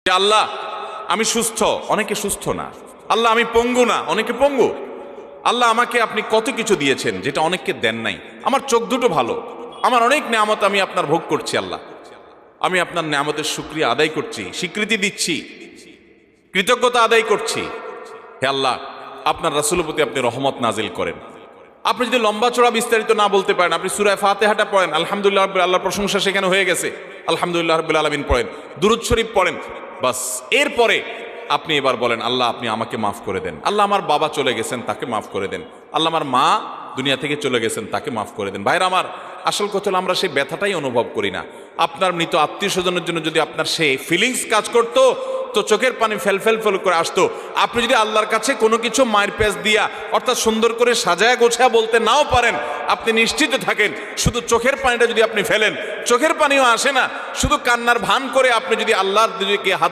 যে আল্লাহ আমি সুস্থ, অনেকে সুস্থ না। আল্লাহ আমি পঙ্গু না, অনেকে পঙ্গু। আল্লাহ আমাকে আপনি কত কিছু দিয়েছেন যেটা অনেককে দেন নাই। আমার চোখ দুটো ভালো, আমার অনেক নেয়ামত আমি আপনার ভোগ করছি। আল্লাহ আমি আপনার নেয়ামতের শুকরিয়া আদায় করছি, স্বীকৃতি দিচ্ছি, কৃতজ্ঞতা আদায় করছি। হে আল্লাহ, আপনার রাসূলের প্রতি আপনি রহমত নাজিল করেন। আপনি যদি লম্বা চড়া বিস্তারিত না বলতে পারেন, আপনি সূরা ফাতিহাটা পড়েন, আলহামদুলিল্লাহ রাব্বিল, আল্লাহর প্রশংসা সেখানে হয়ে গেছে, আলহামদুলিল্লাহ রাব্বিল আলামিন পড়েন, দুরূদ শরীফ পড়েন, বাস। এরপরে আপনি এবার বলেন আল্লাহ আপনি আমাকে মাফ করে দেন। আল্লাহ আমার বাবা চলে গেছেন, তাকে মাফ করে দেন। আল্লাহ আমার মা দুনিয়া থেকে চলে গেছেন, তাকে মাফ করে দেন। ভাইরা আমার, আসল কথা হলো আমরা সেই ব্যথাটাই অনুভব করি না। আপনার মৃত আত্মীয় স্বজনের জন্য যদি আপনার সেই ফিলিংস কাজ করতো তো চোখের পানি ফেল ফেল ফেল করে আসতো। আপনি যদি আল্লাহর কাছে কোনো কিছু মায়ের পেঁচ দিয়া অর্থাৎ সুন্দর করে সাজায়া গোছায়া বলতে নাও পারেন, আপনি নিশ্চিত থাকেন শুধু চোখের পানিটা যদি আপনি ফেলেন, চোখের পানিও আসে না, শুধু কান্নার ভান করে আপনি যদি আল্লাহর দিকে হাত